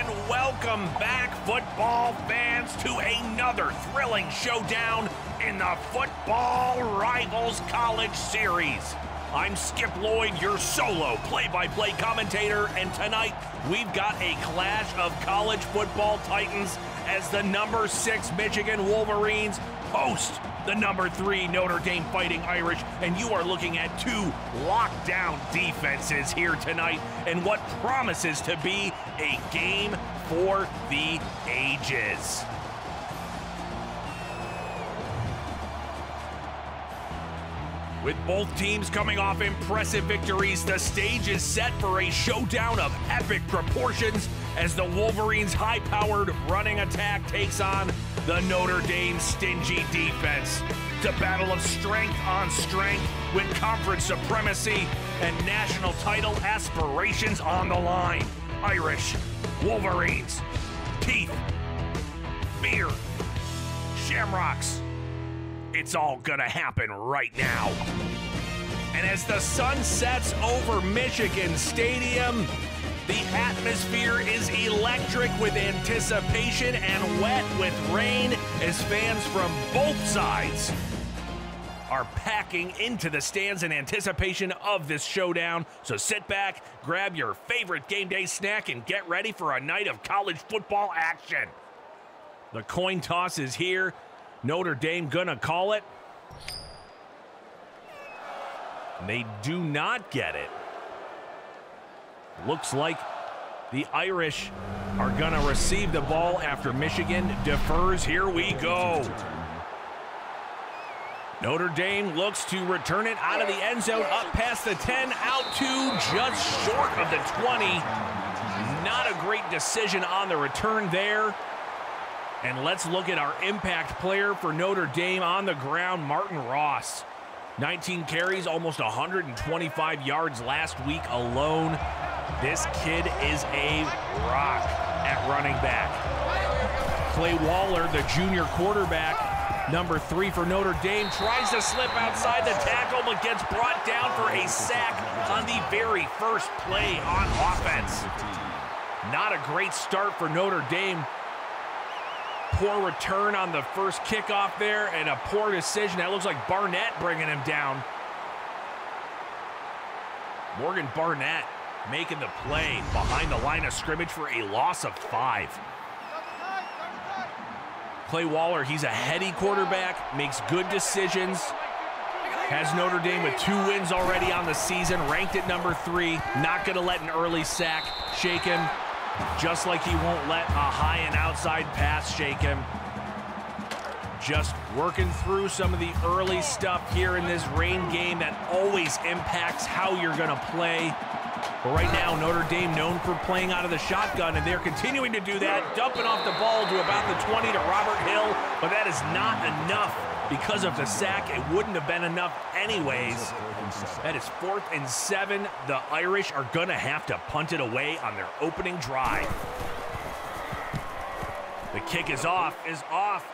and welcome back, football fans, to another thrilling showdown in the Football Rivals College Series. I'm Skip Lloyd, your solo play-by-play commentator, and tonight we've got a clash of college football titans as the number 6 Michigan Wolverines host the number 3 Notre Dame Fighting Irish, and you are looking at two lockdown defenses here tonight and what promises to be a game for the ages. With both teams coming off impressive victories, the stage is set for a showdown of epic proportions as the Wolverines' high-powered running attack takes on the Notre Dame stingy defense. It's a battle of strength on strength with conference supremacy and national title aspirations on the line. Irish, Wolverines, teeth, beer, shamrocks. It's all gonna happen right now. And as the sun sets over Michigan Stadium, the atmosphere is electric with anticipation and wet with rain as fans from both sides are packing into the stands in anticipation of this showdown. So sit back, grab your favorite game day snack, and get ready for a night of college football action. The coin toss is here. Notre Dame gonna call it. They do not get it. Looks like the Irish are gonna receive the ball after Michigan defers. Here we go. Notre Dame looks to return it out of the end zone, up past the 10, out to just short of the 20. Not a great decision on the return there. And let's look at our impact player for Notre Dame on the ground, Martin Ross. 19 carries, almost 125 yards last week alone. This kid is a rock at running back. Clay Waller, the junior quarterback, number 3 for Notre Dame, tries to slip outside the tackle but gets brought down for a sack on the very first play on offense. Not a great start for Notre Dame. Poor return on the first kickoff there and a poor decision. That looks like Barnett bringing him down. Morgan Barnett making the play behind the line of scrimmage for a loss of 5. Clay Waller, he's a heady quarterback, makes good decisions. Has Notre Dame with 2 wins already on the season, ranked at number 3. Not going to let an early sack shake him. Just like he won't let a high and outside pass shake him. Just working through some of the early stuff here in this rain game that always impacts how you're going to play. But right now, Notre Dame known for playing out of the shotgun, and they're continuing to do that, dumping off the ball to about the 20 to Robert Hill, but that is not enough because of the sack. It wouldn't have been enough anyways. That is 4th and 7. The Irish are going to have to punt it away on their opening drive. The kick is off,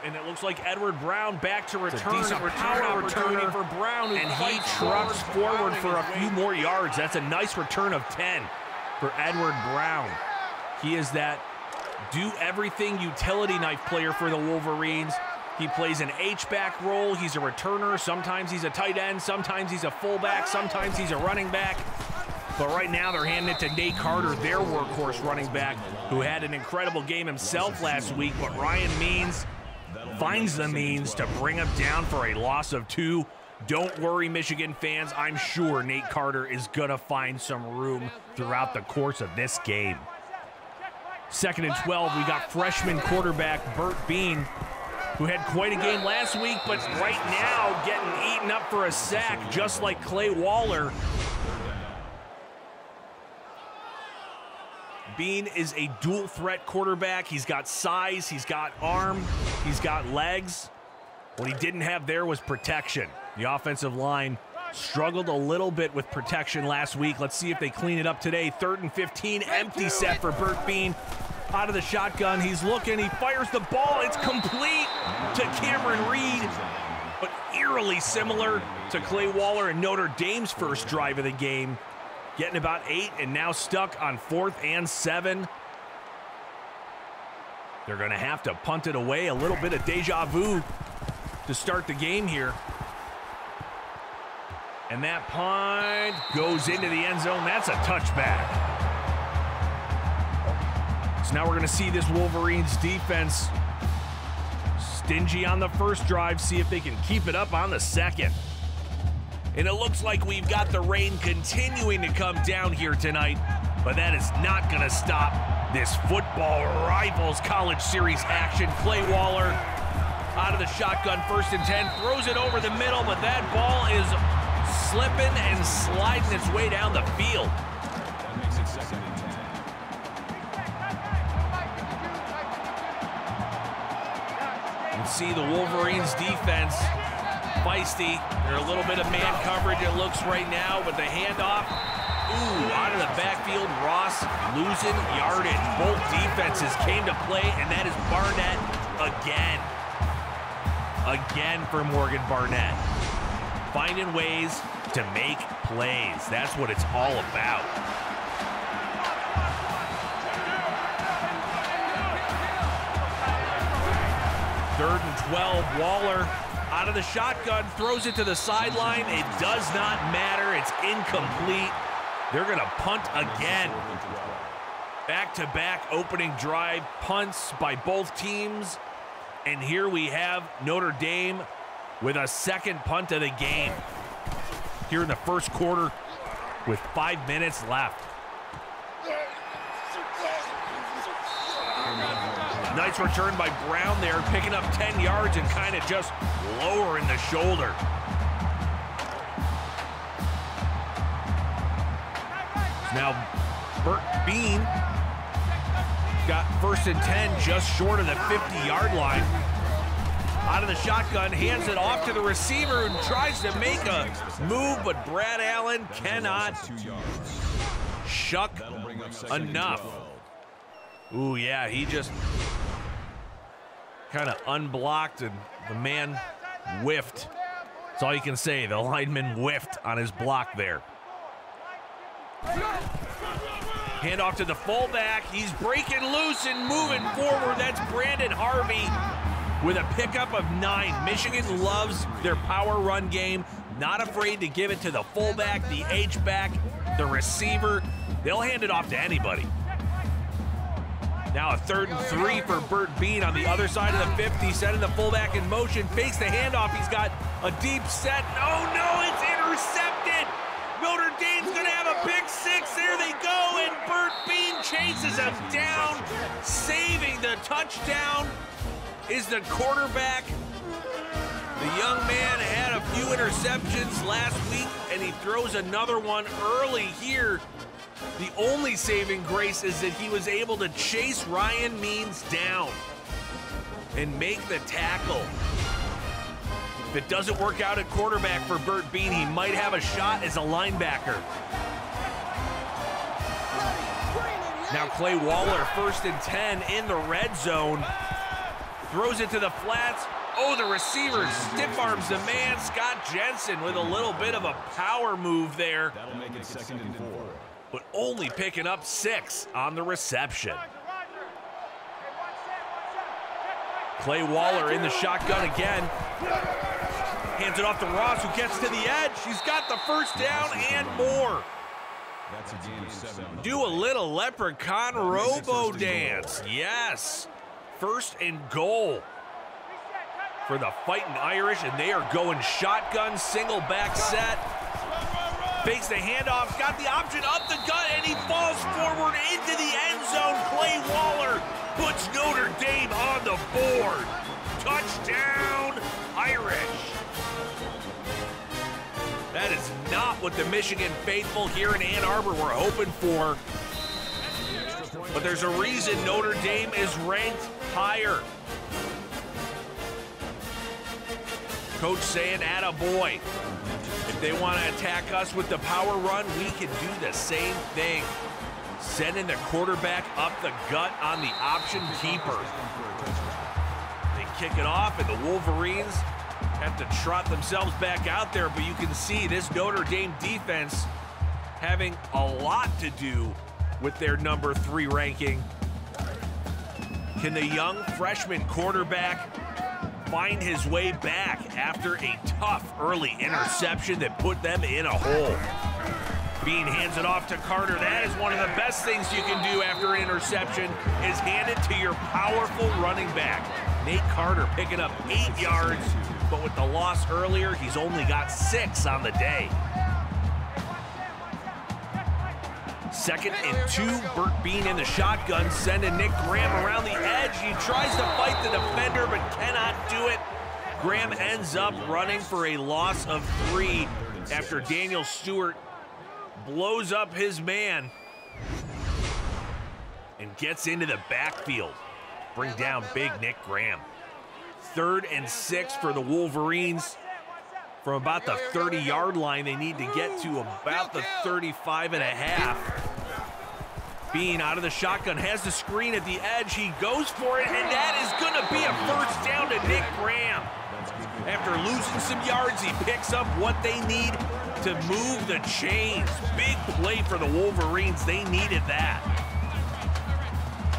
and it looks like Edward Brown back to return. A power opportunity for Brown, and he trucks forward for a few more yards. That's a nice return of 10 for Edward Brown. He is that do-everything utility knife player for the Wolverines. He plays an H-back role. He's a returner. Sometimes he's a tight end. Sometimes he's a fullback. Sometimes he's a running back. But right now they're handing it to Nate Carter, their workhorse running back, who had an incredible game himself last week. But Ryan Means finds the means to bring him down for a loss of 2. Don't worry, Michigan fans. I'm sure Nate Carter is going to find some room throughout the course of this game. 2nd and 12, we got freshman quarterback Bert Beane, who had quite a game last week, but right now getting eaten up for a sack, just like Clay Waller. Beane is a dual threat quarterback. He's got size, he's got arm, he's got legs. What he didn't have there was protection. The offensive line struggled a little bit with protection last week. Let's see if they clean it up today. 3rd and 15, empty set for Bert Beane. Out of the shotgun, he's looking, he fires the ball, it's complete to Cameron Reed, but eerily similar to Clay Waller and Notre Dame's first drive of the game. Getting about 8 and now stuck on 4th and 7. They're going to have to punt it away. A little bit of deja vu to start the game here. And that punt goes into the end zone. That's a touchback. So now we're going to see this Wolverines defense stingy on the first drive, see if they can keep it up on the second. And it looks like we've got the rain continuing to come down here tonight, but that is not going to stop this Football Rivals College Series action. Clay Waller out of the shotgun, 1st and 10, throws it over the middle, but that ball is slipping and sliding its way down the field. You can see the Wolverines defense feisty. They're a little bit of man coverage, it looks right now, but the handoff, ooh, out of the backfield, Ross losing yardage. Both defenses came to play, and that is Barnett again. Again for Morgan Barnett. Finding ways to make plays. That's what it's all about. Third and 12, Waller out of the shotgun, throws it to the sideline. It does not matter, it's incomplete. They're gonna punt again. Back-to-back opening drive punts by both teams. And here we have Notre Dame with a second punt of the game here in the first quarter with 5 minutes left. Nice return by Brown there, picking up 10 yards and kind of just lowering the shoulder. Now, Bert Beane got 1st and 10 just short of the 50-yard line. Out of the shotgun, hands it off to the receiver and tries to make a move, but Brad Allen cannot shuck enough. Ooh, yeah, he just kind of unblocked and the man whiffed. That's all you can say. The lineman whiffed on his block there. Hand off to the fullback. He's breaking loose and moving forward. That's Brandon Harvey with a pickup of 9. Michigan loves their power run game. Not afraid to give it to the fullback, the H-back, the receiver. They'll hand it off to anybody. Now a 3rd and 3 for Bert Beane on the other side of the 50, setting the fullback in motion, fakes the handoff. He's got a deep set. Oh no, it's intercepted. Notre Dame's gonna have a pick 6. There they go, and Bert Beane chases him down. Saving the touchdown is the quarterback. The young man had a few interceptions last week, and he throws another one early here. The only saving grace is that he was able to chase Ryan Means down and make the tackle. If it doesn't work out at quarterback for Bert Beane, he might have a shot as a linebacker. Now Clay Waller, 1st and 10 in the red zone. Throws it to the flats. Oh, the receiver stiff arms the man. Scott Jensen with a little bit of a power move there. That'll make it 2nd and 4. But only picking up 6 on the reception. Clay Waller in the shotgun again. Hands it off to Ross, who gets to the edge. He's got the 1st down and more. That's a gain of 7. Do a little leprechaun robo dance. Yes. 1st and goal for the Fighting Irish, and they are going shotgun, single back set. Fakes the handoff, got the option up the gut, and he falls forward into the end zone. Clay Waller puts Notre Dame on the board. Touchdown, Irish. That is not what the Michigan faithful here in Ann Arbor were hoping for. But there's a reason Notre Dame is ranked higher. Coach saying, attaboy. If they want to attack us with the power run, we can do the same thing. Sending the quarterback up the gut on the option keeper. They kick it off, and the Wolverines have to trot themselves back out there, but you can see this Notre Dame defense having a lot to do with their number 3 ranking. Can the young freshman quarterback find his way back after a tough early interception that put them in a hole? Beane hands it off to Carter. That is one of the best things you can do after an interception, is hand it to your powerful running back. Nate Carter picking up 8 yards, but with the loss earlier, he's only got 6 on the day. 2nd and 2, Bert Beane in the shotgun, sending Nick Graham around the edge. He tries to fight the defender, but cannot do it. Graham ends up running for a loss of 3 after Daniel Stewart blows up his man and gets into the backfield. Bring down big Nick Graham. 3rd and 6 for the Wolverines. From about the 30-yard line, they need to get to about the 35.5. Beane out of the shotgun, has the screen at the edge. He goes for it, and that is going to be a first down to Nick Graham. After losing some yards, he picks up what they need to move the chains. Big play for the Wolverines. They needed that.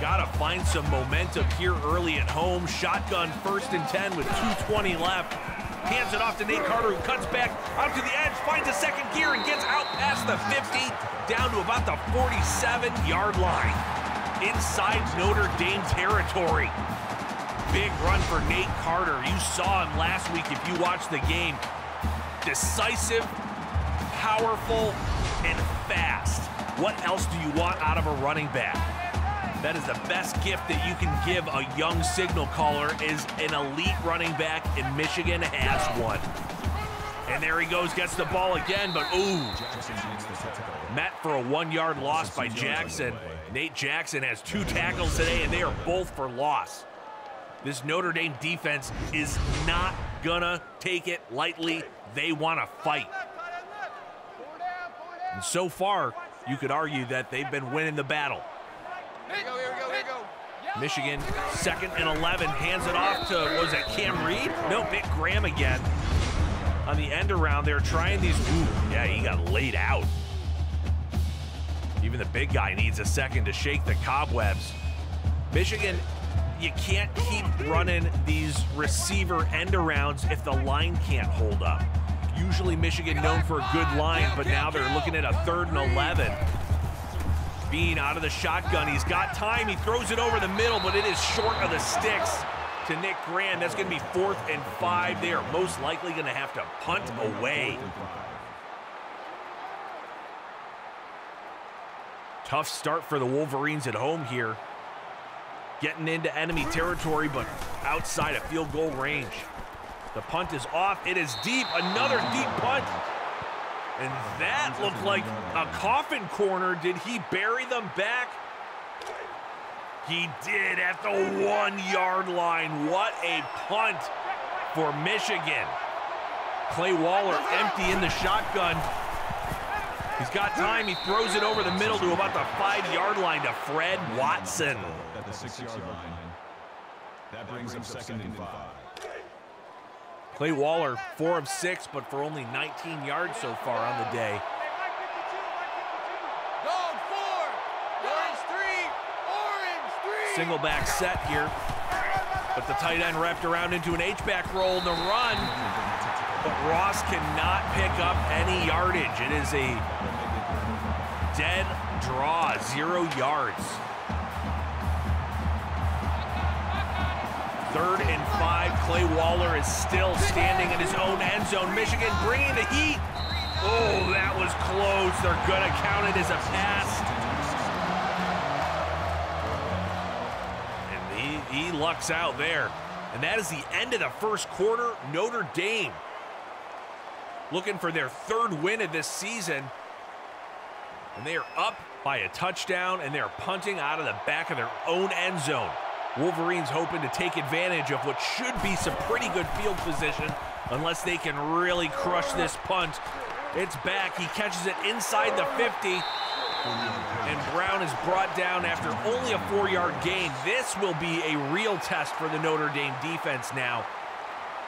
Got to find some momentum here early at home. Shotgun 1st and 10 with 2:20 left. Hands it off to Nate Carter, who cuts back out to the edge, finds a second gear, and gets out past the 50, down to about the 47-yard line. Inside Notre Dame territory. Big run for Nate Carter. You saw him last week if you watched the game. Decisive, powerful, and fast. What else do you want out of a running back? That is the best gift that you can give a young signal caller, is an elite running back, and Michigan has one. And there he goes, gets the ball again, but ooh. Met for a 1-yard loss by Jackson. Nate Jackson has 2 tackles today, and they are both for loss. This Notre Dame defense is not gonna take it lightly. They wanna fight. And so far, you could argue that they've been winning the battle. Here we go. Michigan, 2nd and 11, hands it off to, was it Cam Reed? No, Nick Graham again. On the end around, they're trying these, ooh, yeah, he got laid out. Even the big guy needs a second to shake the cobwebs. Michigan, you can't keep running these receiver end arounds if the line can't hold up. Usually Michigan known for a good line, but now they're looking at a 3rd and 11. Beane out of the shotgun. He's got time. He throws it over the middle, but it is short of the sticks to Nick Graham. That's going to be 4th and 5. They are most likely going to have to punt away. Tough start for the Wolverines at home here. Getting into enemy territory, but outside of field goal range. The punt is off. It is deep. Another deep punt. And that looked like a coffin corner. Did he bury them back? He did at the 1-yard line. What a punt for Michigan. Clay Waller empty in the shotgun. He's got time. He throws it over the middle to about the 5-yard line to Fred Watson. At the 6-yard line. That brings him 2nd and 5. Clay Waller, 4 of 6, but for only 19 yards so far on the day. Dog 4, orange 3. Single back set here, but the tight end wrapped around into an H-back roll in the run, but Ross cannot pick up any yardage. It is a dead draw, 0 yards. 3rd and 5. Clay Waller is still standing in his own end zone. Michigan bringing the heat. Oh, that was close. They're going to count it as a pass. And he lucks out there. And that is the end of the first quarter. Notre Dame looking for their 3rd win of this season. And they are up by a touchdown, and they're punting out of the back of their own end zone. Wolverines hoping to take advantage of what should be some pretty good field position unless they can really crush this punt. It's back. He catches it inside the 50. And Brown is brought down after only a 4-yard gain. This will be a real test for the Notre Dame defense now.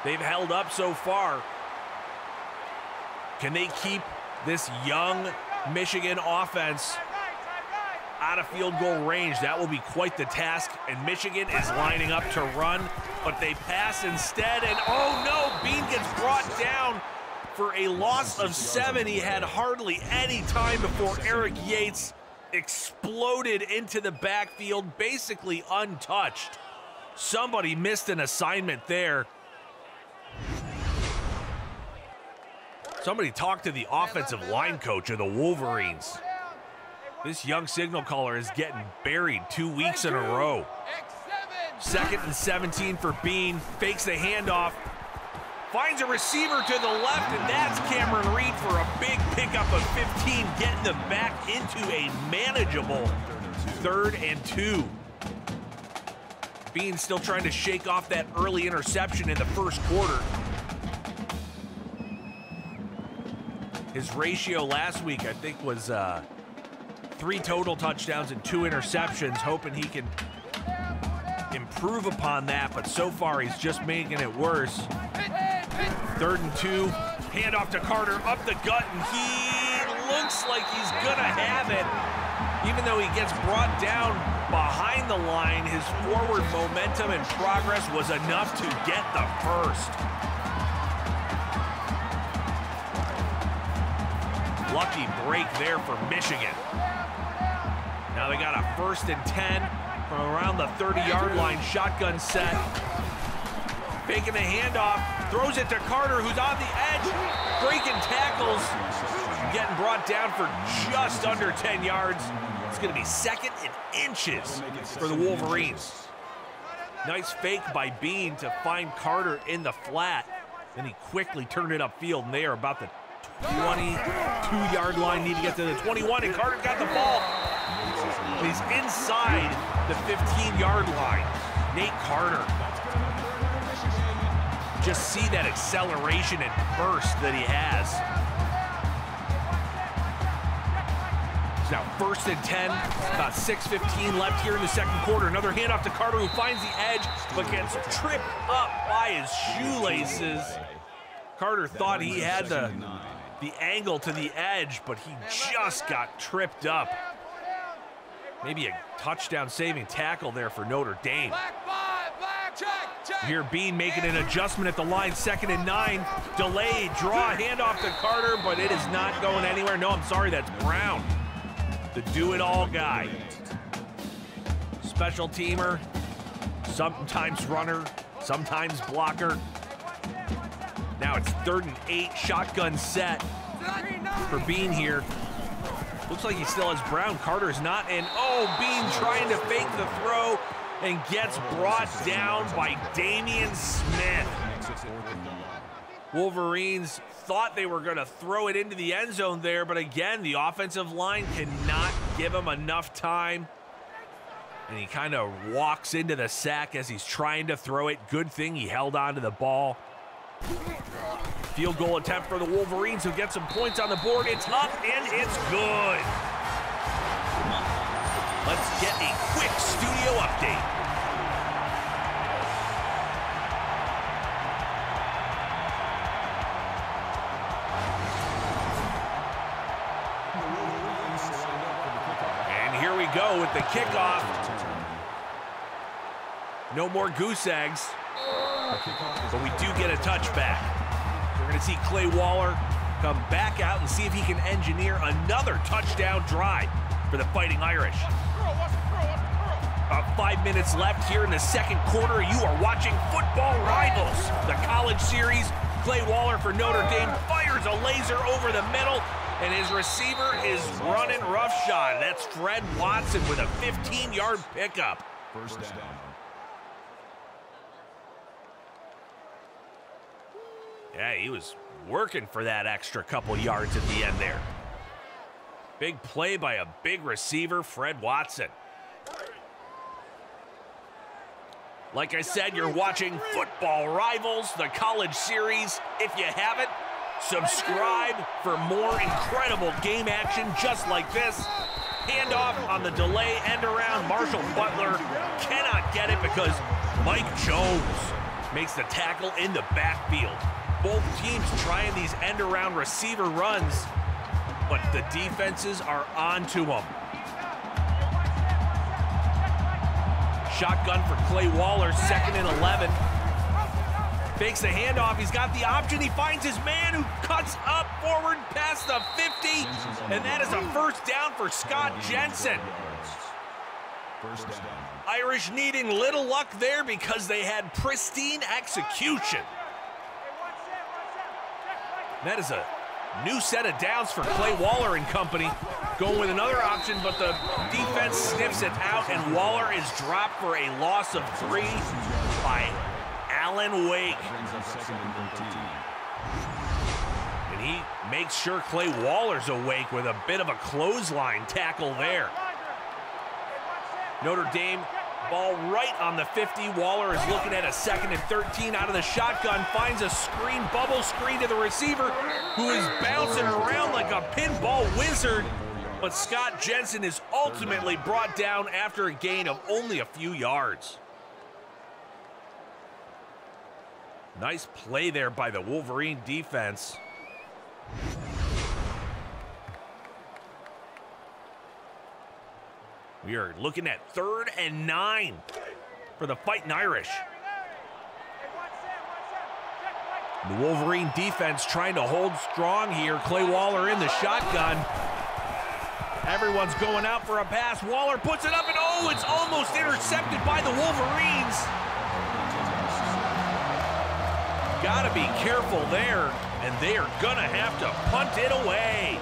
They've held up so far. Can they keep this young Michigan offense out of field goal range. That will be quite the task, and Michigan is lining up to run, but they pass instead, and oh no, Beane gets brought down for a loss of 7. He had hardly any time before Eric Yates exploded into the backfield, basically untouched. Somebody missed an assignment there. Somebody talked to the offensive line coach of the Wolverines. This young signal caller is getting buried 2 weeks in a row. 2nd and 17 for Beane, fakes the handoff, finds a receiver to the left, and that's Cameron Reed for a big pickup of 15, getting them back into a manageable 3rd and 2. Beane still trying to shake off that early interception in the first quarter. His ratio last week, I think, was 3 total touchdowns and 2 interceptions, hoping he can improve upon that, but so far he's just making it worse. 3rd and 2, handoff to Carter, up the gut, and he looks like he's gonna have it. Even though he gets brought down behind the line, his forward momentum and progress was enough to get the first. Lucky break there for Michigan. Now they got a 1st and 10 from around the 30-yard line, shotgun set. Faking the handoff, throws it to Carter, who's on the edge, breaking tackles, getting brought down for just under 10 yards. It's gonna be 2nd and inches for the Wolverines. Nice fake by Beane to find Carter in the flat. Then he quickly turned it upfield, and they are about the 22-yard line, need to get to the 21, and Carter got the ball. He's inside the 15-yard line. Nate Carter. Just see that acceleration and burst that he has. Now 1st and 10, about 6:15 left here in the second quarter. Another handoff to Carter, who finds the edge, but gets tripped up by his shoelaces. Carter thought he had the angle to the edge, but he just got tripped up. Maybe a touchdown-saving tackle there for Notre Dame. Here Beane making an adjustment at the line, 2nd and 9. Delayed draw, handoff to Carter, but it is not going anywhere. No, I'm sorry, that's Brown, the do-it-all guy. Special teamer, sometimes runner, sometimes blocker. Now it's 3rd and 8, shotgun set for Beane here. Looks like he still has Brown. Carter's not, and oh, Beane trying to fake the throw and gets brought down by Damian Smith. Wolverines thought they were gonna throw it into the end zone there, but again, the offensive line cannot give him enough time. And he kind of walks into the sack as he's trying to throw it. Good thing he held on to the ball. Field goal attempt for the Wolverines, who get some points on the board. It's up and it's good. Let's get a quick studio update. And here we go with the kickoff. No more goose eggs, but we do get a touchback. We're going to see Clay Waller come back out and see if he can engineer another touchdown drive for the Fighting Irish. About 5 minutes left here in the second quarter. You are watching Football Rivals, the college series. Clay Waller for Notre Dame fires a laser over the middle, and his receiver is running roughshod. That's Fred Watson with a 15-yard pickup. First down. Yeah, he was working for that extra couple yards at the end there. Big play by a big receiver, Fred Watson. Like I said, you're watching Football Rivals, the college series. If you haven't, subscribe for more incredible game action just like this. Handoff on the delay, end around. Marshall Butler cannot get it because Mike Jones makes the tackle in the backfield. Both teams trying these end-around receiver runs, but the defenses are on to them. Shotgun for Clay Waller, 2nd and 11. Fakes the handoff, he's got the option, he finds his man who cuts up forward past the 50, and that is a first down for Scott Jensen. First down. Irish needing little luck there because they had pristine execution. That is a new set of downs for Clay Waller and company. Going with another option, but the defense sniffs it out, and Waller is dropped for a loss of 3 by Alan Wake. And he makes sure Clay Waller's awake with a bit of a clothesline tackle there. Notre Dame ball right on the 50. Waller is looking at a 2nd and 13 out of the shotgun, finds a screen, bubble screen to the receiver, who is bouncing around like a pinball wizard. But Scott Jensen is ultimately brought down after a gain of only a few yards. Nice play there by the Wolverine defense. We are looking at 3rd and 9 for the Fighting Irish. The Wolverine defense trying to hold strong here. Clay Waller in the shotgun. Everyone's going out for a pass. Waller puts it up, and oh, it's almost intercepted by the Wolverines. Gotta be careful there, and they are gonna have to punt it away.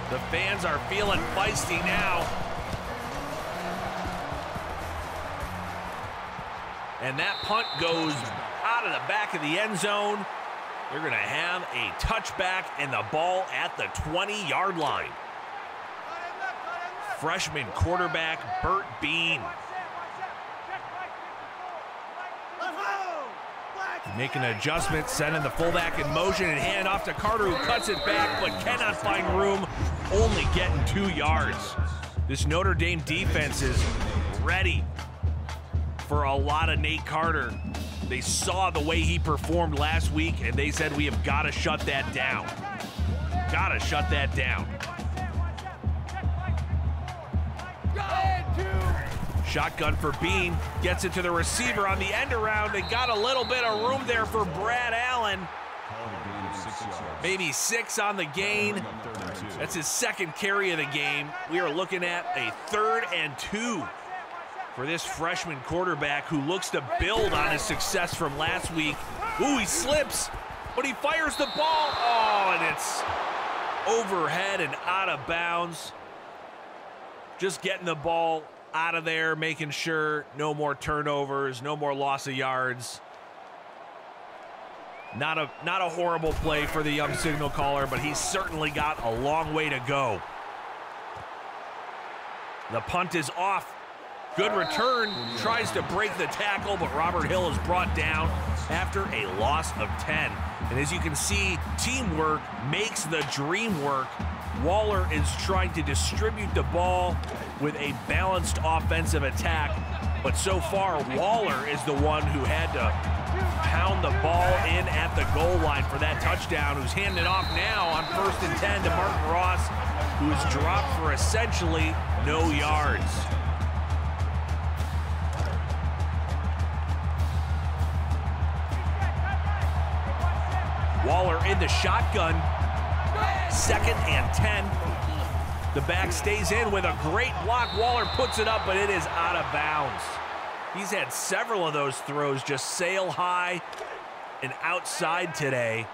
The fans are feeling feisty now. And that punt goes out of the back of the end zone. They're gonna have a touchback and the ball at the 20-yard line. Freshman quarterback Bert Beane. Making an adjustment, sending the fullback in motion and hand off to Carter, who cuts it back but cannot find room, only getting 2 yards. This Notre Dame defense is ready for a lot of Nate Carter. They saw the way he performed last week, and they said, we have got to shut that down. Got to shut that down. Shotgun for Beane, gets it to the receiver on the end around. They got a little bit of room there for Brad Allen. Maybe 6 on the gain. That's his 2nd carry of the game. We are looking at a 3rd and 2 for this freshman quarterback who looks to build on his success from last week. Ooh, he slips, but he fires the ball. Oh, and it's overhead and out of bounds. Just getting the ball out of there, making sure no more turnovers, no more loss of yards. Not a horrible play for the young signal caller, but he's certainly got a long way to go. The punt is off. Good return, tries to break the tackle, but Robert Hill is brought down after a loss of 10. And as you can see, teamwork makes the dream work. Waller is trying to distribute the ball with a balanced offensive attack, but so far Waller is the one who had to pound the ball in at the goal line for that touchdown, who's handing it off now on 1st and 10 to Martin Ross, who is dropped for essentially no yards. Waller in the shotgun, 2nd and 10. The back stays in with a great block. Waller puts it up, but it is out of bounds. He's had several of those throws just sail high and outside today.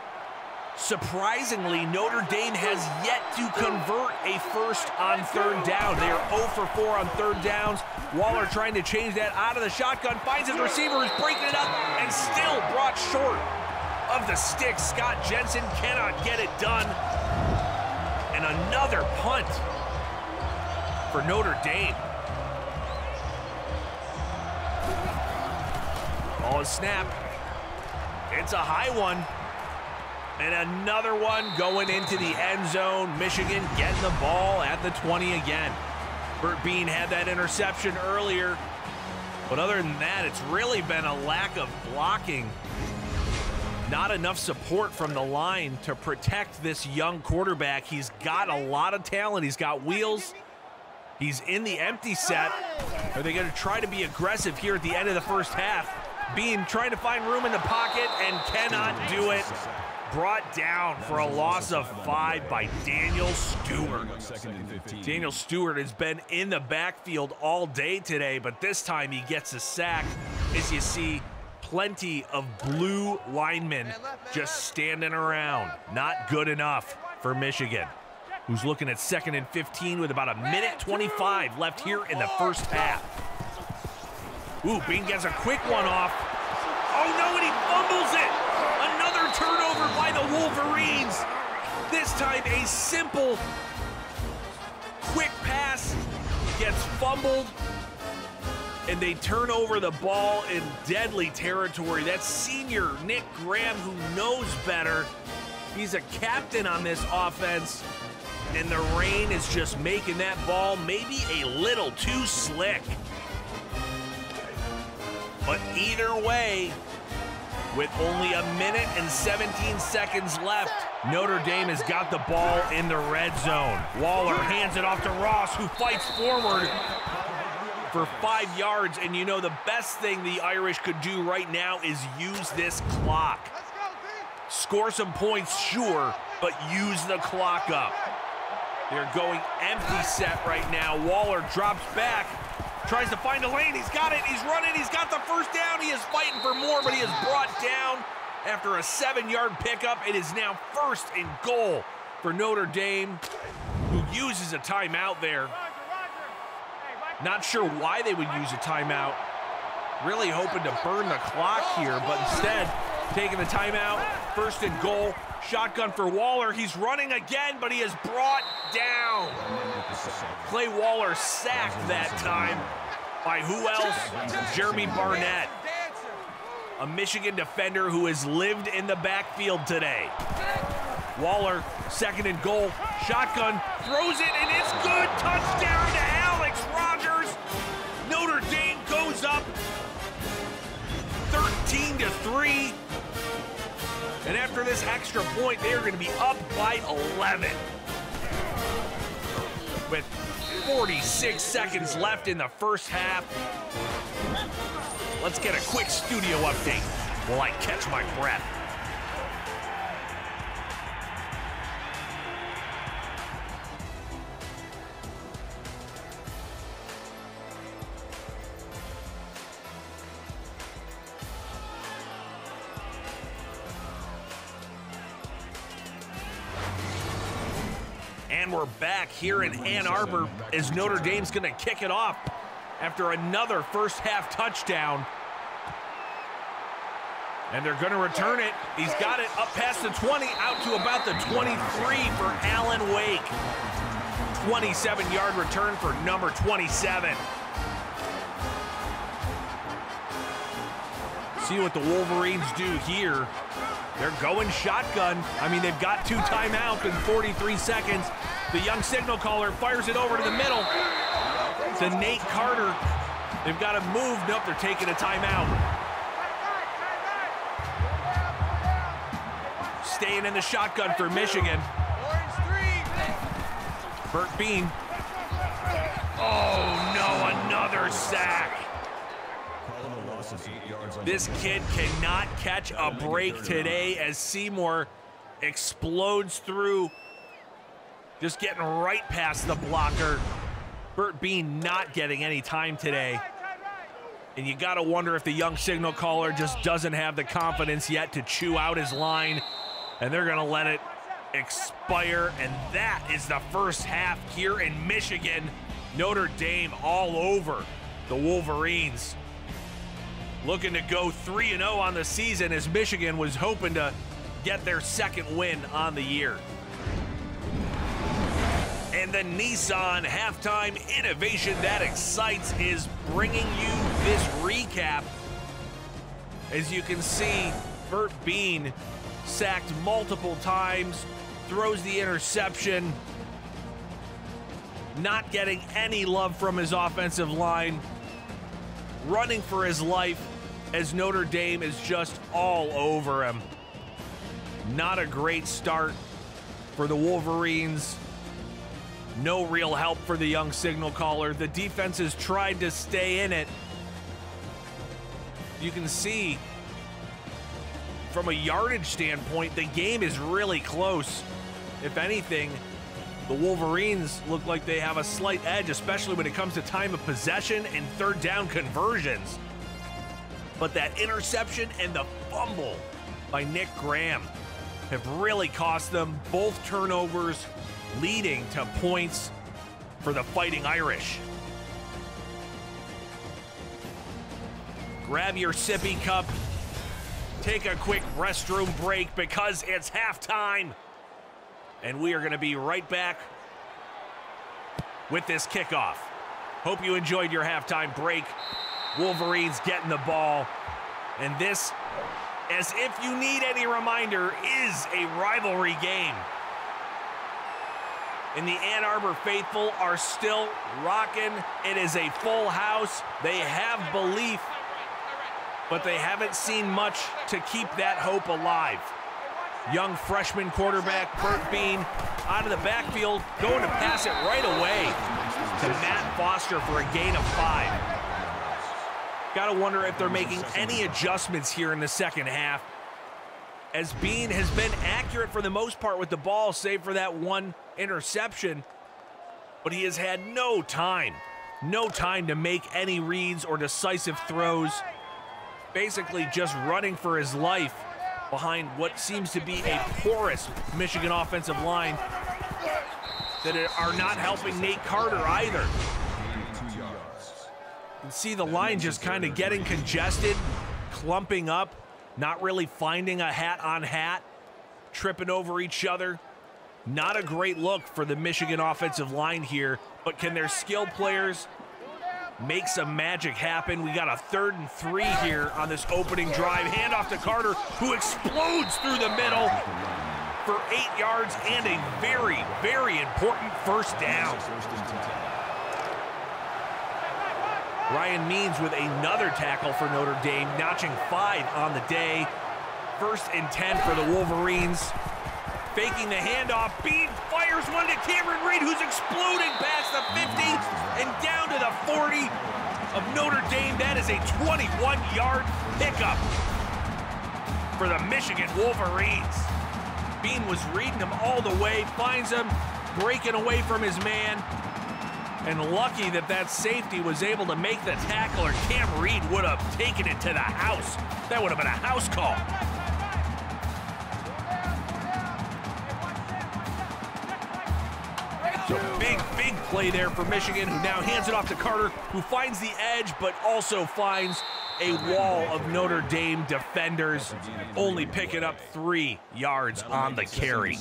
Surprisingly, Notre Dame has yet to convert a 1st on 3rd down. They are 0 for 4 on 3rd downs. Waller trying to change that out of the shotgun, finds his receiver, who's breaking it up, and still brought short of the stick. Scott Jensen cannot get it done. And another punt for Notre Dame. Ball is snapped. It's a high one. And another one going into the end zone. Michigan getting the ball at the 20 again. Bert Beane had that interception earlier. But other than that, it's really been a lack of blocking. Not enough support from the line to protect this young quarterback. He's got a lot of talent. He's got wheels. He's in the empty set. Are they going to try to be aggressive here at the end of the first half? Beane trying to find room in the pocket and cannot do it. Brought down for a loss of 5 by Daniel Stewart. Daniel Stewart has been in the backfield all day today, but this time he gets a sack. As you see, plenty of blue linemen just standing around. Not good enough for Michigan, who's looking at 2nd and 15 with about 1:25 left here in the first half. Ooh, Beane gets a quick one off. Oh no, and he fumbles it. Another turnover by the Wolverines. This time a simple, quick pass gets fumbled, and they turn over the ball in deadly territory. That's senior Nick Graham, who knows better. He's a captain on this offense, and the rain is just making that ball maybe a little too slick. But either way, with only 1:17 left, Notre Dame has got the ball in the red zone. Waller hands it off to Ross, who fights forward for 5 yards. And you know, the best thing the Irish could do right now is use this clock. Score some points, sure, but use the clock up. They're going empty set right now. Waller drops back, tries to find a lane. He's got it. He's running. He's got the first down. He is fighting for more, but he is brought down after a 7-yard pickup. It is now 1st and goal for Notre Dame, who uses a timeout there. Not sure why they would use a timeout. Really hoping to burn the clock here, but instead taking the timeout. 1st and goal. Shotgun for Waller. He's running again, but he is brought down. Clay Waller sacked that time by who else? Jeremy Barnett, a Michigan defender who has lived in the backfield today. Waller, 2nd and goal. Shotgun, throws it, and it's good. Touchdown to Alex Rogers. Notre Dame goes up 13-3. And after this extra point, they're going to be up by 11. With 46 seconds left in the first half. Let's get a quick studio update while I catch my breath. And we're back here in Ann Arbor as Notre Dame's going to kick it off after another first half touchdown. And they're going to return it. He's got it up past the 20, out to about the 23 for Alan Wake. 27-yard return for number 27. See what the Wolverines do here. They're going shotgun. I mean, they've got 2 timeouts in 43 seconds. The young signal caller fires it over to the middle to Nate Carter. They've got to move. Nope, they're taking a timeout. Staying in the shotgun for Michigan. Bert Beane. Oh, no, another sack. This kid cannot catch a break today as Seymour explodes through, just getting right past the blocker. Bert Beane not getting any time today. And you got to wonder if the young signal caller just doesn't have the confidence yet to chew out his line, and they're going to let it expire. And that is the first half here in Michigan. Notre Dame all over the Wolverines. Looking to go 3-0 on the season as Michigan was hoping to get their 2nd win on the year. And the Nissan halftime innovation that excites is bringing you this recap. As you can see, Bert Beane sacked multiple times, throws the interception, not getting any love from his offensive line, running for his life as Notre Dame is just all over him. Not a great start for the Wolverines. No real help for the young signal caller. The defense has tried to stay in it. You can see from a yardage standpoint, the game is really close. If anything, the Wolverines look like they have a slight edge, especially when it comes to time of possession and third down conversions. But that interception and the fumble by Nick Graham have really cost them. Both turnovers leading to points for the Fighting Irish. Grab your sippy cup, take a quick restroom break because it's halftime. And we are going to be right back with this kickoff. Hope you enjoyed your halftime break. Wolverines getting the ball. And this, as if you need any reminder, is a rivalry game. And the Ann Arbor faithful are still rocking. It is a full house. They have belief, but they haven't seen much to keep that hope alive. Young freshman quarterback Bert Beane out of the backfield, going to pass it right away to Matt Foster for a gain of 5. Gotta wonder if they're making any adjustments here in the second half, as Beane has been accurate for the most part with the ball, save for that one interception, but he has had no time to make any reads or decisive throws. Basically just running for his life behind what seems to be a porous Michigan offensive line that are not helping Nate Carter either. You can see the line just kind of getting congested, clumping up, not really finding a hat-on-hat, tripping over each other. Not a great look for the Michigan offensive line here, but can their skilled players make some magic happen? We got a 3rd and 3 here on this opening drive. Handoff to Carter, who explodes through the middle for 8 yards and a very, very important first down. Ryan Means with another tackle for Notre Dame, notching 5 on the day. 1st and 10 for the Wolverines. Faking the handoff, Beane fires one to Cameron Reed, who's exploding past the 50 and down to the 40 of Notre Dame. That is a 21-yard pickup for the Michigan Wolverines. Beane was reading him all the way, finds him, breaking away from his man, and lucky that that safety was able to make the tackle, or Cam Reed would have taken it to the house. That would have been a house call. So big play there for Michigan, who now hands it off to Carter, who finds the edge, but also finds a wall of Notre Dame defenders, only picking up 3 yards on the carry.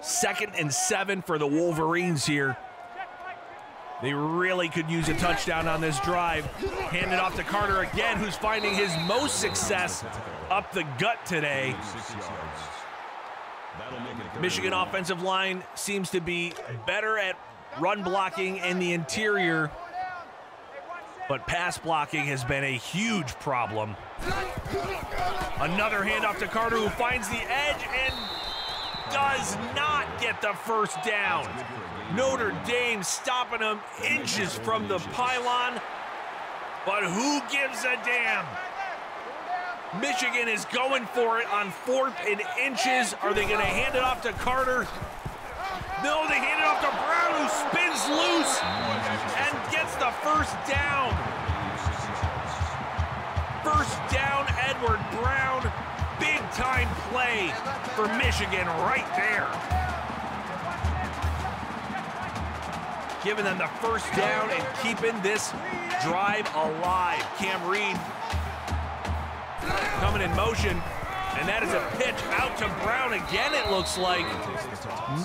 2nd and 7 for the Wolverines here. They really could use a touchdown on this drive. Hand it off to Carter again, who's finding his most success up the gut today. Michigan offensive line seems to be better at run blocking in the interior, but pass blocking has been a huge problem. Another handoff to Carter, who finds the edge and does not get the first down. Notre Dame stopping them inches from the pylon, but who gives a damn? Michigan is going for it on 4th and inches. Are they going to hand it off to Carter? No, they hand it off to Brown, who spins loose and gets the first down. First down, Edward Brown. Big time play for Michigan right there. Giving them the first down and keeping this drive alive. Cam Reed coming in motion, and that is a pitch out to Brown again, it looks like.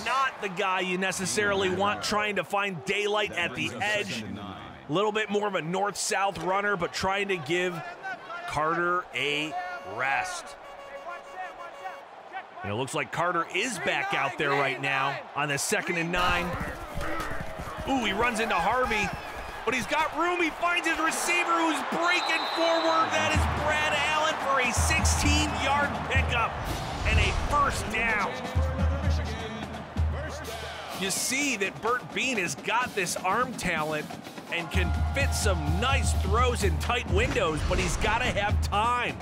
Not the guy you necessarily want trying to find daylight at the edge. A little bit more of a north-south runner, but trying to give Carter a rest. And it looks like Carter is back out there right now on the 2nd and 9. Ooh, he runs into Harvey, but he's got room. He finds his receiver, who's breaking forward. That is Brad Allen for a 16-yard pickup and a first down. You see that Bert Beane has got this arm talent and can fit some nice throws in tight windows, but he's got to have time.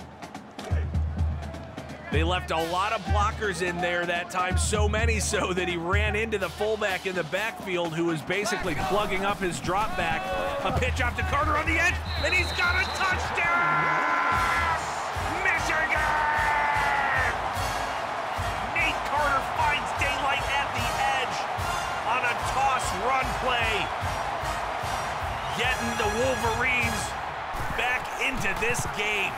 They left a lot of blockers in there that time, so many so that he ran into the fullback in the backfield who was basically plugging up his drop back. A pitch off to Carter on the edge, and he's got a touchdown! Michigan! Nate Carter finds daylight at the edge on a toss run play, getting the Wolverines back into this game.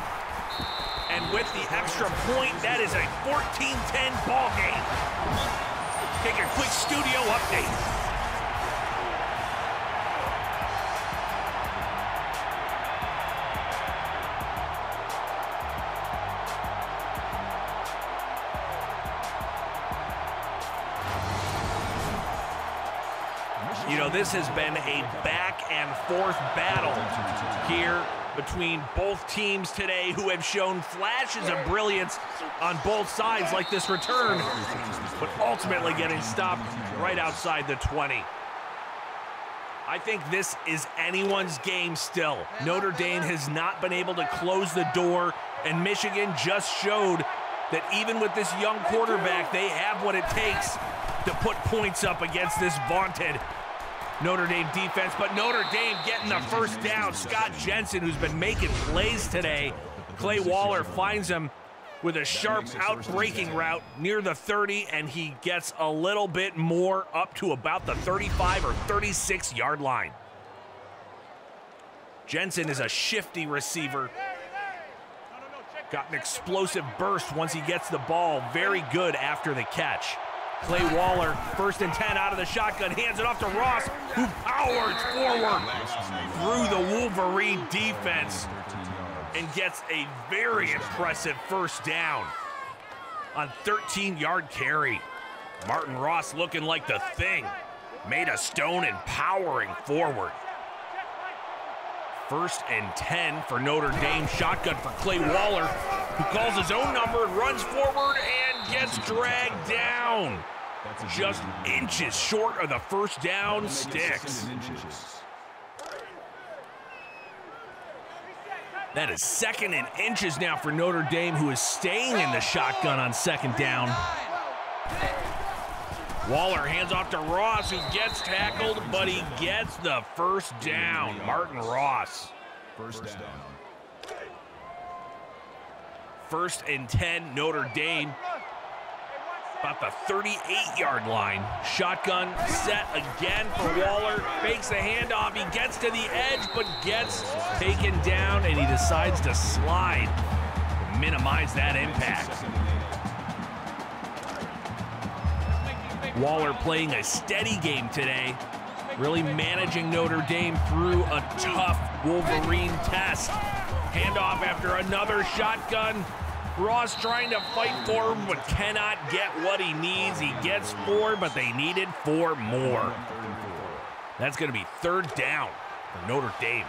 And with the extra point, that is a 14-10 ball game. Take a quick studio update. You know, this has been a back and forth battle here between both teams today, who have shown flashes of brilliance on both sides, like this return, but ultimately getting stopped right outside the 20. I think this is anyone's game still. Notre Dame has not been able to close the door, and Michigan just showed that even with this young quarterback, they have what it takes to put points up against this vaunted Notre Dame defense, but Notre Dame getting the first down. Scott Jensen, who's been making plays today. Clay Waller finds him with a sharp out-breaking route near the 30, and he gets a little bit more up to about the 35 or 36-yard line. Jensen is a shifty receiver. Got an explosive burst once he gets the ball. Very good after the catch. Clay Waller, 1st and 10 out of the shotgun, hands it off to Ross, who powers forward through the Wolverine defense and gets a very impressive first down on 13-yard carry. Martin Ross looking like the thing, made a stone and powering forward. 1st and 10 for Notre Dame, shotgun for Clay Waller, who calls his own number and runs forward and gets dragged down. Just inches short of the first down sticks. That is 2nd and inches now for Notre Dame, who is staying in the shotgun on 2nd down. Waller hands off to Ross, who gets tackled, but he gets the first down. Martin Ross. First down. 1st and 10, Notre Dame. About the 38-yard line. Shotgun set again for Waller. Fakes the handoff. He gets to the edge, but gets taken down, and he decides to slide to minimize that impact. Waller playing a steady game today, really managing Notre Dame through a tough Wolverine test. Handoff after another shotgun. Ross trying to fight for him, but cannot get what he needs. He gets 4, but they needed 4 more. That's going to be 3rd down for Notre Dame.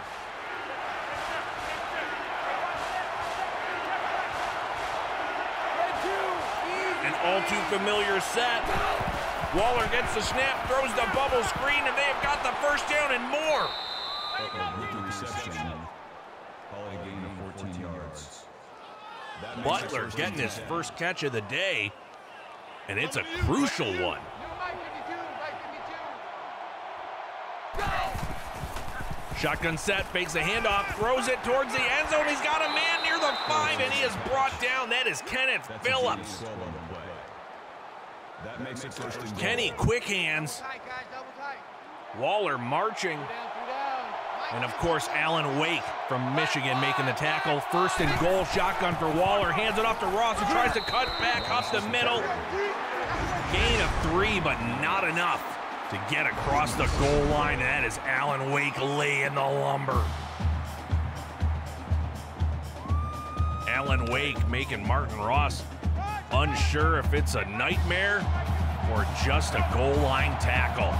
An all too familiar set. Waller gets the snap, throws the bubble screen, and they have got the first down and more. Butler getting his first catch of the day, and it's a crucial one. Shotgun set, fakes the handoff, throws it towards the end zone. He's got a man near the 5, and he is brought down. That is Kenneth Phillips. Kenny, quick hands. Waller marching. And, of course, Alan Wake from Michigan making the tackle. 1st and goal, shotgun for Waller. Hands it off to Ross, who tries to cut back up the middle. Gain of 3, but not enough to get across the goal line. That is Alan Wake laying the lumber. Alan Wake making Martin Ross unsure if it's a nightmare or just a goal line tackle.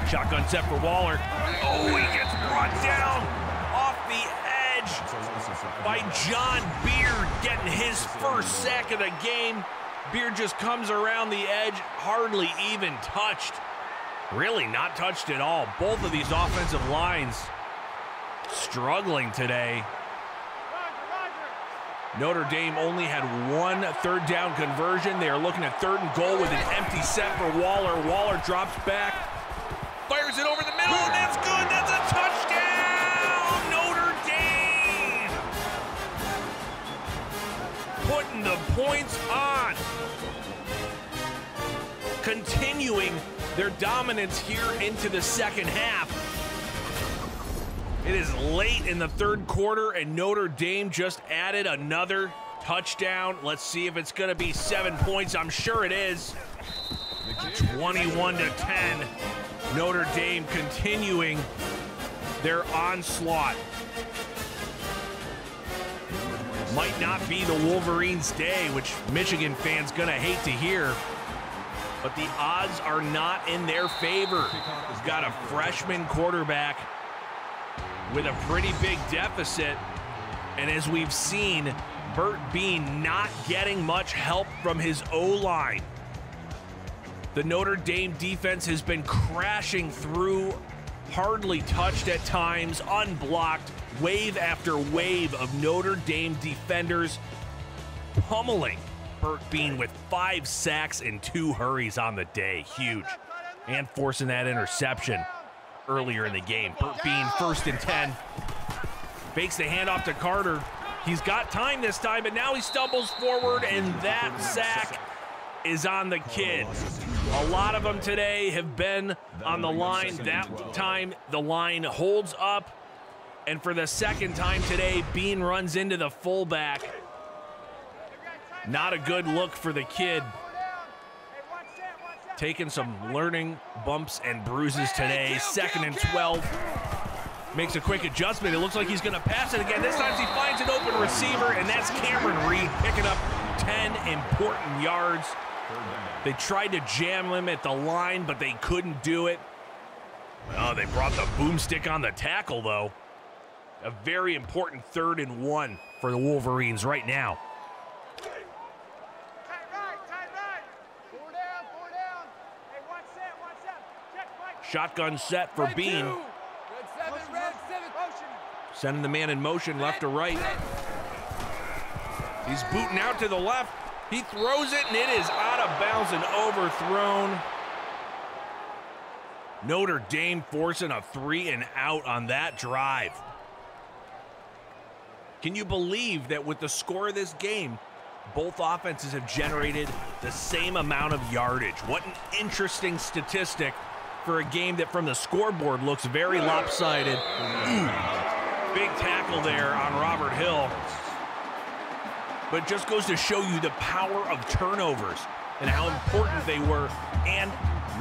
Shotgun set for Waller. Oh, he gets brought down off the edge by John Beard, getting his first sack of the game. Beard just comes around the edge, hardly even touched. Really not touched at all. Both of these offensive lines struggling today. Notre Dame only had one third down conversion. They are looking at 3rd and goal with an empty set for Waller. Waller drops back, fires it over the middle, and that's good. That's a touchdown, Notre Dame. Putting the points on. Continuing their dominance here into the second half. It is late in the 3rd quarter, and Notre Dame just added another touchdown. Let's see if it's going to be 7 points. I'm sure it is. 21-10. Notre Dame continuing their onslaught. Might not be the Wolverines' day, which Michigan fans going to hate to hear. But the odds are not in their favor. We've got a freshman quarterback with a pretty big deficit. And as we've seen, Bert Beane not getting much help from his O-line. The Notre Dame defense has been crashing through, hardly touched at times, unblocked, wave after wave of Notre Dame defenders pummeling Bert Beane with 5 sacks and 2 hurries on the day. Huge. And forcing that interception earlier in the game. Bert Beane 1st and 10. Fakes the handoff to Carter. He's got time this time, but now he stumbles forward, and that sack is on the kid. A lot of them today have been on the line. That time the line holds up, and for the 2nd time today, Beane runs into the fullback. Not a good look for the kid. Taking some learning bumps and bruises today. 2nd and 12. Makes a quick adjustment. It looks like he's going to pass it again. This time he finds an open receiver, and that's Cameron Reed picking up 10 important yards. They tried to jam him at the line, but they couldn't do it. Oh, they brought the boomstick on the tackle, though. A very important 3rd and 1 for the Wolverines right now. Shotgun set for Beane. Sending the man in motion left to right. He's booting out to the left. He throws it, and it is out of bounds and overthrown. Notre Dame forcing a 3 and out on that drive. Can you believe that with the score of this game, both offenses have generated the same amount of yardage? What an interesting statistic for a game that from the scoreboard looks very lopsided. Big tackle there on Robert Hill. But it just goes to show you the power of turnovers and how important they were and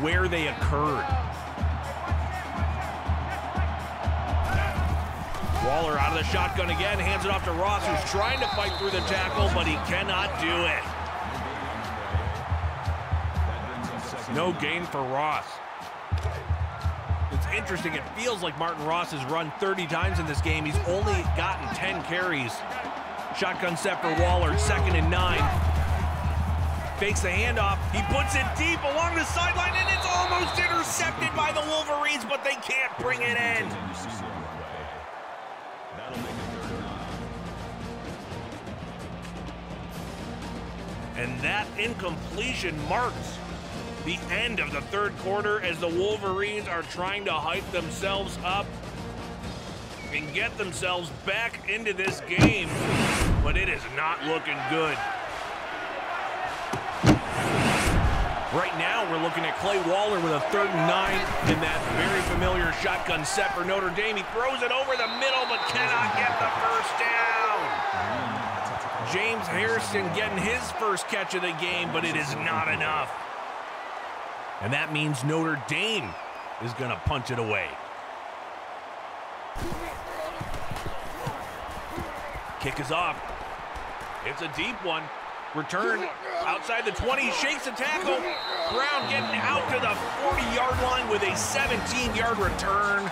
where they occurred. Waller out of the shotgun again, hands it off to Ross, who's trying to fight through the tackle, but he cannot do it. No gain for Ross. It's interesting, it feels like Martin Ross has run 30 times in this game. He's only gotten 10 carries. Shotgun set for Waller, 2nd and 9. Fakes the handoff, he puts it deep along the sideline, and it's almost intercepted by the Wolverines, but they can't bring it in. And that incompletion marks the end of the 3rd quarter as the Wolverines are trying to hype themselves up and get themselves back into this game, but it is not looking good. Right now, we're looking at Clay Waller with a 3rd and 9 in that very familiar shotgun set for Notre Dame. He throws it over the middle, but cannot get the 1st down. James Harrison getting his first catch of the game, but it is not enough. And that means Notre Dame is going to punch it away. Kick is off. It's a deep one. Return outside the 20, shakes the tackle. Brown getting out to the 40-yard line with a 17-yard return.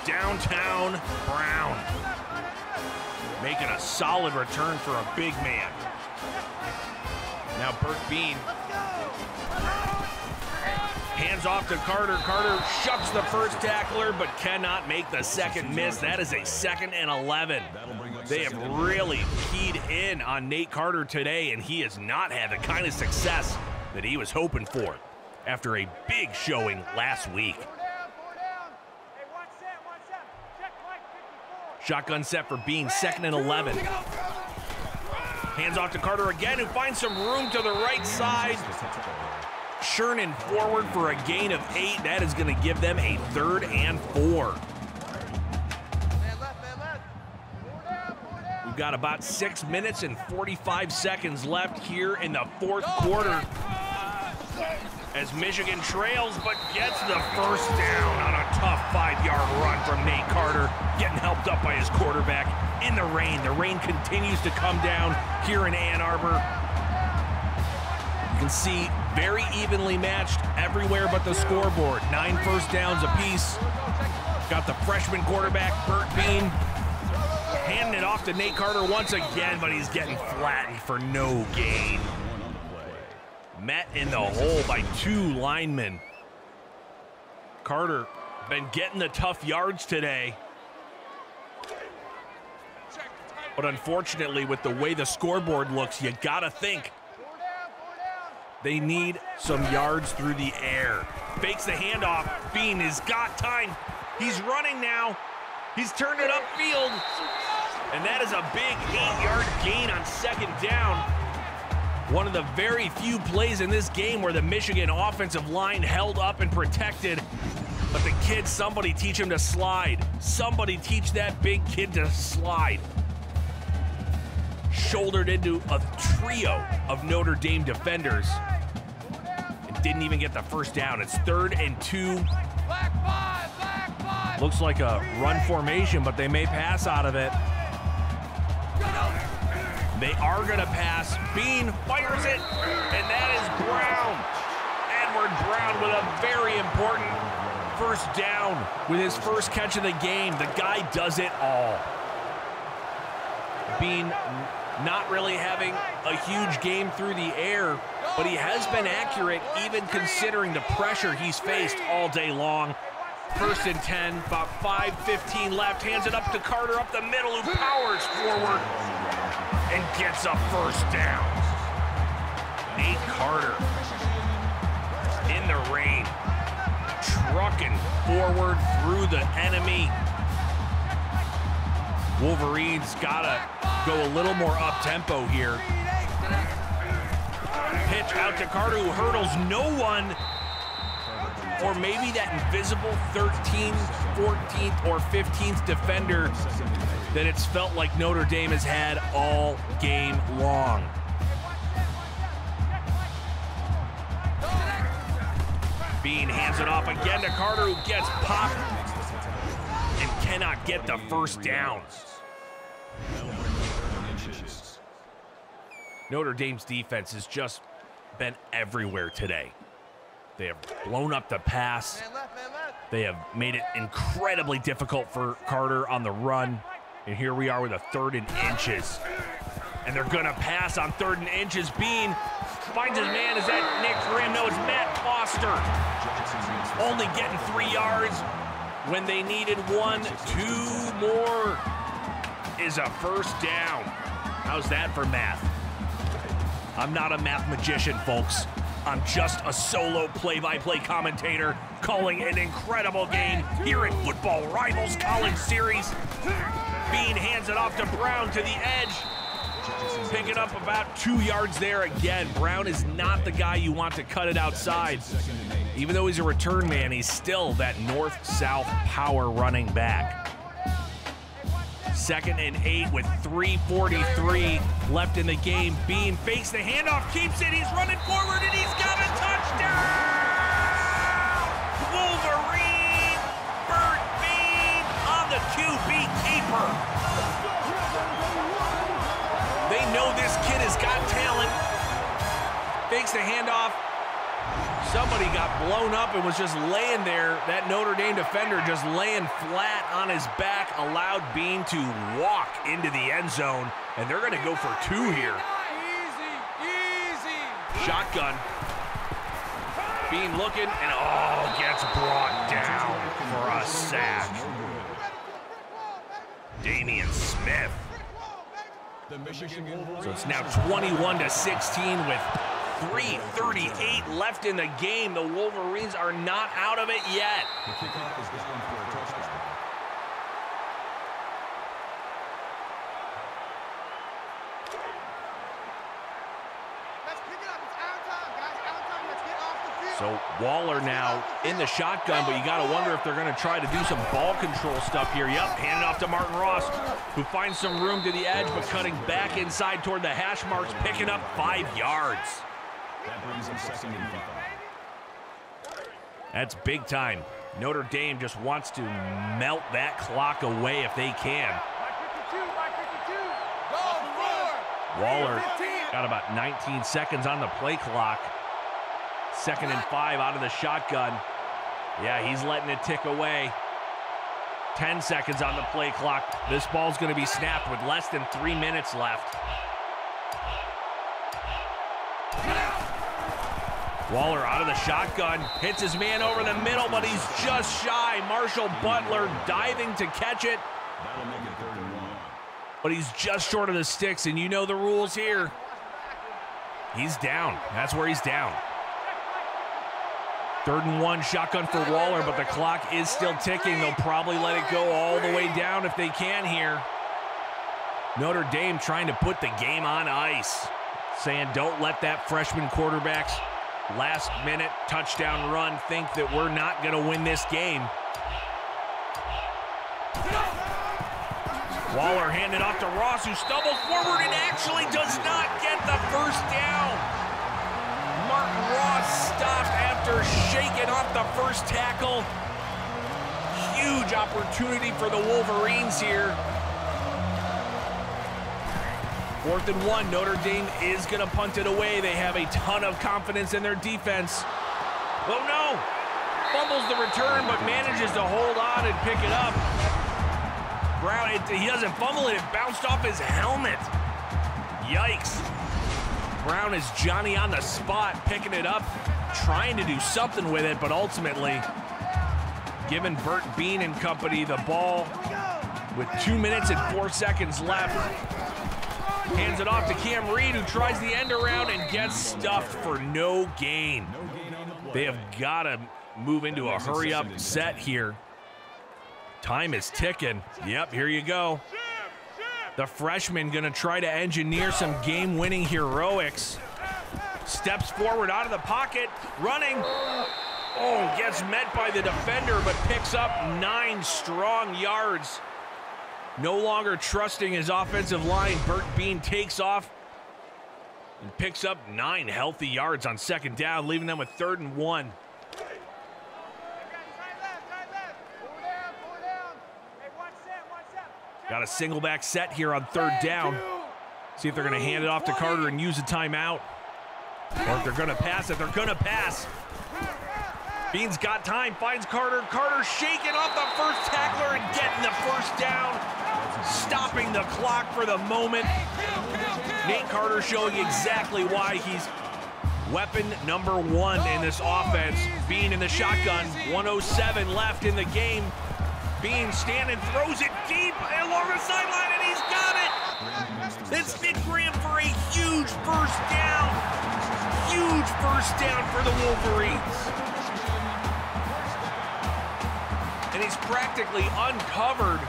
Downtown Brown making a solid return for a big man. Now Bert Beane. Hands off to Carter. Carter shucks the first tackler, but cannot make the second miss. That is a 2nd and 11. They have really keyed in on Nate Carter today, and he has not had the kind of success that he was hoping for after a big showing last week. Shotgun set for Beane, 2nd and 11. Hands off to Carter again, who finds some room to the right side. Churning forward for a gain of 8. That is going to give them a 3rd and 4. We've got about 6 minutes and 45 seconds left here in the 4th quarter as Michigan trails but gets the first down on a tough 5-yard run from Nate Carter, getting helped up by his quarterback in the rain. The rain continues to come down here in Ann Arbor. You can see very evenly matched everywhere but the scoreboard. 9 first downs apiece. Got the freshman quarterback, Bert Beane, handing it off to Nate Carter once again, but he's getting flattened for no gain. Met in the hole by 2 linemen. Carter been getting the tough yards today. But unfortunately, with the way the scoreboard looks, you gotta think they need some yards through the air. Fakes the handoff. Beane has got time. He's running now. He's turned it upfield. And that is a big 8-yard gain on 2nd down. One of the very few plays in this game where the Michigan offensive line held up and protected. But the kid, somebody teach him to slide. Somebody teach that big kid to slide. Shouldered into a trio of Notre Dame defenders and didn't even get the first down. It's 3rd and 2. Looks like a run formation, but they may pass out of it. They are going to pass. Beane fires it, and that is Brown. Edward Brown with a very important first down with his first catch of the game. The guy does it all. Beane not really having a huge game through the air, but he has been accurate even considering the pressure he's faced all day long. 1st and 10, about 5:15 left. Hands it up to Carter up the middle, who powers forward and gets a first down. Nate Carter in the rain, trucking forward through the enemy. Wolverines gotta go a little more up-tempo here. Pitch out to Carter, who hurdles no one. Or maybe that invisible 13th, 14th, or 15th defender that it's felt like Notre Dame has had all game long. Beane hands it off again to Carter, who gets popped and cannot get the first down. Notre Dame's defense has just been everywhere today. They have blown up the pass. They have made it incredibly difficult for Carter on the run. And here we are with a 3rd and inches. And they're gonna pass on 3rd and inches. Beane finds his man. Is that Nick Grimm? No, it's Matt Foster. Only getting 3 yards when they needed 1. 2 more is a first down. How's that for math? I'm not a math magician, folks. I'm just a solo play-by-play commentator calling an incredible game here at Football Rivals College Series. Beane hands it off to Brown to the edge. Picking up about 2 yards there again. Brown is not the guy you want to cut it outside. Even though he's a return man, he's still that north-south power running back. 2nd and 8 with 3:43 left in the game. Beane fakes the handoff, keeps it, he's running forward, and he's got a touchdown! Wolverine! Bert Beane on the QB keeper. They know this kid has got talent. Fakes the handoff. Somebody got blown up and was just laying there. That Notre Dame defender just laying flat on his back, allowed Beane to walk into the end zone, and they're going to go for 2 here. Shotgun. Beane looking, and gets brought down for a sack. Damian Smith. So it's now 21-16 with 3:38 left in the game. The Wolverines are not out of it yet. The kickoff is down for a touchdown. So Waller now in the shotgun, but you got to wonder if they're going to try to do some ball control stuff here. Yep, hand it off to Martin Ross, who finds some room to the edge, but cutting back inside toward the hash marks, picking up 5 yards. That brings him 2nd and 5. That's big time. Notre Dame just wants to melt that clock away if they can. Waller got about 19 seconds on the play clock. 2nd and 5 out of the shotgun. Yeah, he's letting it tick away. 10 seconds on the play clock. This ball's going to be snapped with less than 3 minutes left. Waller out of the shotgun, hits his man over the middle, but he's just shy. Marshall Butler diving to catch it. That'll make it 3rd and 1. But he's just short of the sticks, and you know the rules here. He's down. That's where he's down. 3rd and 1, shotgun for Waller, but the clock is still ticking. They'll probably let it go all the way down if they can here. Notre Dame trying to put the game on ice, saying don't let that freshman quarterback's last-minute touchdown run think that we're not going to win this game. Waller handed off to Ross, who stumbles forward and actually does not get the first down. Martin Ross stopped after shaking off the first tackle. Huge opportunity for the Wolverines here. 4th and 1, Notre Dame is going to punt it away. They have a ton of confidence in their defense. Oh no! Fumbles the return, but manages to hold on and pick it up. Brown, he doesn't fumble it, it bounced off his helmet. Yikes. Brown is Johnny on the spot, picking it up, trying to do something with it, but ultimately giving Bert Beane and company the ball with 2 minutes and 4 seconds left. Hands it off to Cam Reed, who tries the end around and gets stuffed for no gain. They have got to move into a hurry-up set here. Time is ticking. Yep, here you go. The freshman going to try to engineer some game-winning heroics. Steps forward out of the pocket, running. Oh, gets met by the defender, but picks up 9 strong yards. No longer trusting his offensive line, Bert Beane takes off and picks up 9 healthy yards on 2nd down, leaving them with 3rd and 1. Got a single back set here on 3rd down. See if they're going to hand it off to Carter and use a timeout. Or if they're going to pass it, they're going to pass. Beane's got time, finds Carter. Carter shaking off the first tackler and getting the first down. Stopping the clock for the moment. Nate Carter showing exactly why he's weapon number 1 in this offense. Beane in the shotgun, 1:07 left in the game. Beane standing, throws it deep along the sideline, and he's got it. It's Nick Graham for a huge first down. Huge first down for the Wolverines. And he's practically uncovered.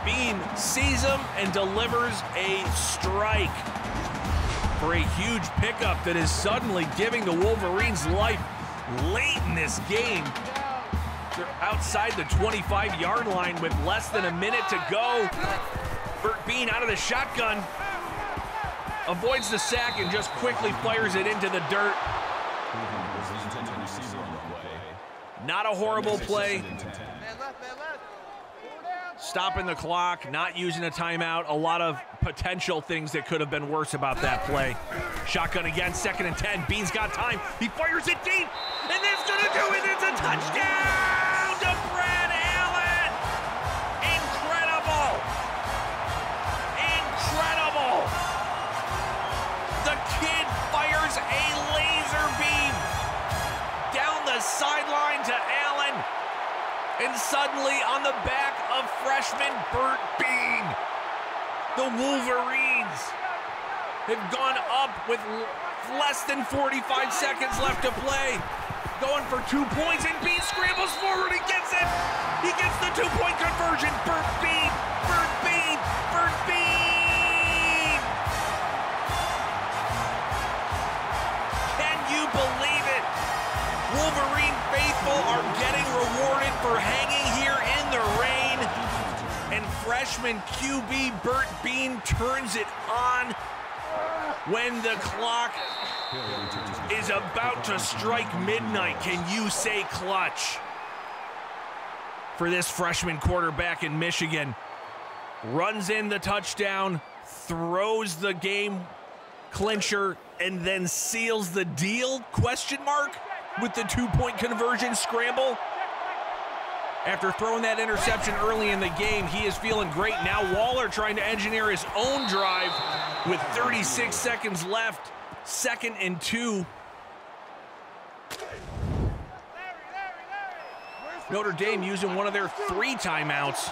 Beane sees him and delivers a strike for a huge pickup that is suddenly giving the Wolverines life late in this game. They're outside the 25-yard line with less than a minute to go. Bert Beane out of the shotgun, avoids the sack and just quickly fires it into the dirt. Not a horrible play. Stopping the clock, not using a timeout. A lot of potential things that could have been worse about that play. Shotgun again, 2nd and 10. Beane's got time. He fires it deep, and that's going to do it. It's a touchdown to Brad Allen. Incredible. Incredible. The kid fires a the back of freshman Bert Beane. The Wolverines have gone up with less than 45 seconds left to play. Going for 2 points, and Beane scrambles forward. He gets it. He gets the 2-point conversion. Bert Beane, Bert Beane, Bert Beane. Can you believe it? Wolverine faithful are getting rewarded for hanging here in the rain. And freshman QB Bert Beane turns it on when the clock is about to strike midnight. Can you say clutch? For this freshman quarterback in Michigan. Runs in the touchdown, throws the game clincher, and then seals the deal, question mark, with the 2-point conversion scramble. After throwing that interception early in the game, he is feeling great. Now Waller trying to engineer his own drive with 36 seconds left. 2nd and 2. Notre Dame using one of their 3 timeouts.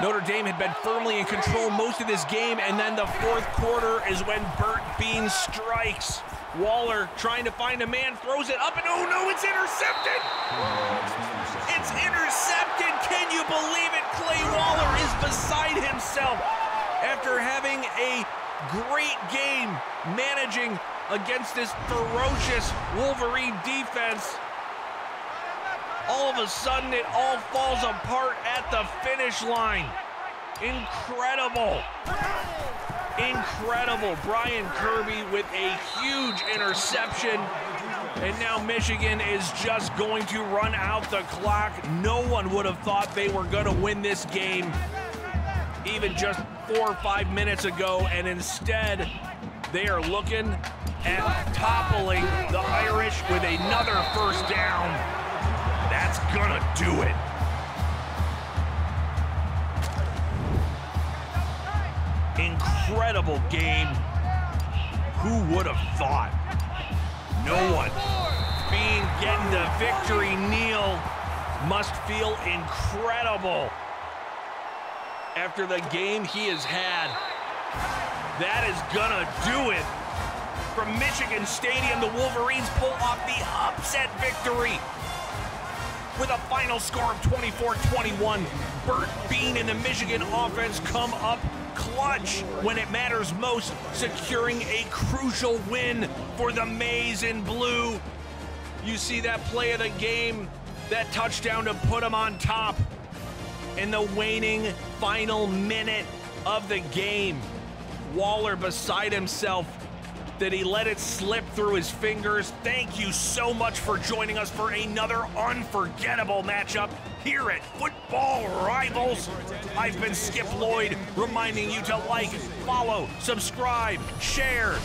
Notre Dame had been firmly in control most of this game, and then the 4th quarter is when Bert Beane strikes. Waller trying to find a man, throws it up, and oh no, it's intercepted! It's intercepted! Can you believe it? Clay Waller is beside himself after having a great game managing against this ferocious Wolverine defense. All of a sudden, it all falls apart at the finish line. Incredible. Incredible. Brian Kirby with a huge interception. And now Michigan is just going to run out the clock. No one would have thought they were going to win this game even just 4 or 5 minutes ago, and instead they are looking at toppling the Irish with another 1st down. That's gonna do it. Incredible game. Who would have thought? No one. Beane getting the victory kneel must feel incredible after the game he has had. That is gonna do it. From Michigan Stadium, the Wolverines pull off the upset victory with a final score of 24-21. Bert Beane and the Michigan offense come up clutch when it matters most, securing a crucial win for the Maize and Blue. You see that play of the game, that touchdown to put them on top in the waning final minute of the game. Waller beside himself that he let it slip through his fingers. Thank you so much for joining us for another unforgettable matchup here at Football Rivals. I've been Skip Lloyd, reminding you to like, follow, subscribe, share,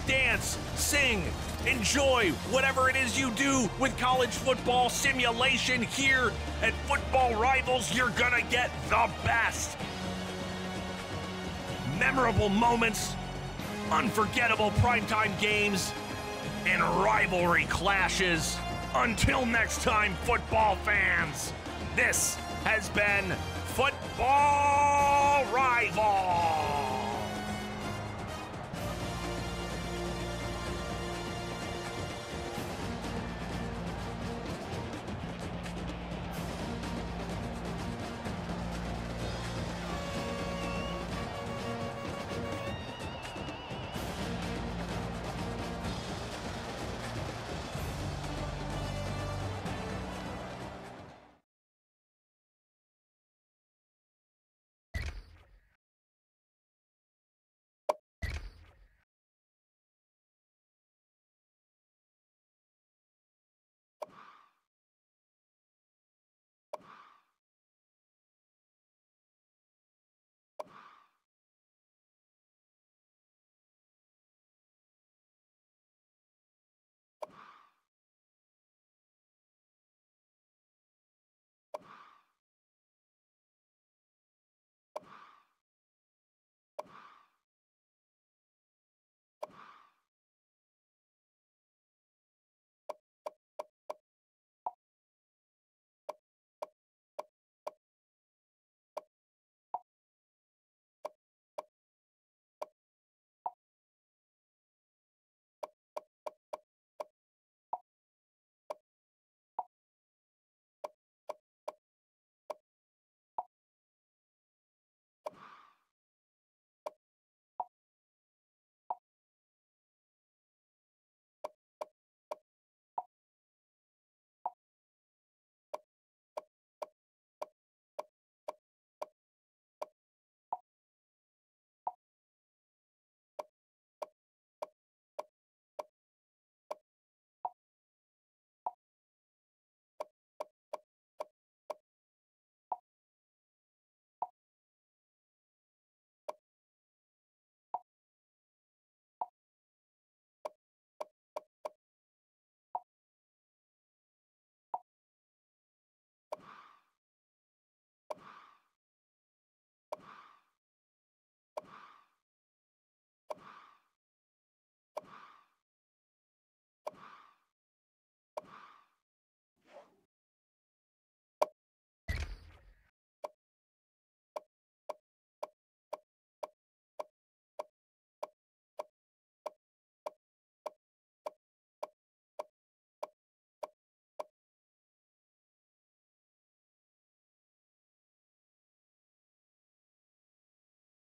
dance, sing, enjoy whatever it is you do with college football simulation. Here at Football Rivals, you're gonna get the best. Memorable moments, unforgettable primetime games, and rivalry clashes. Until next time, football fans, this has been Football Rivals.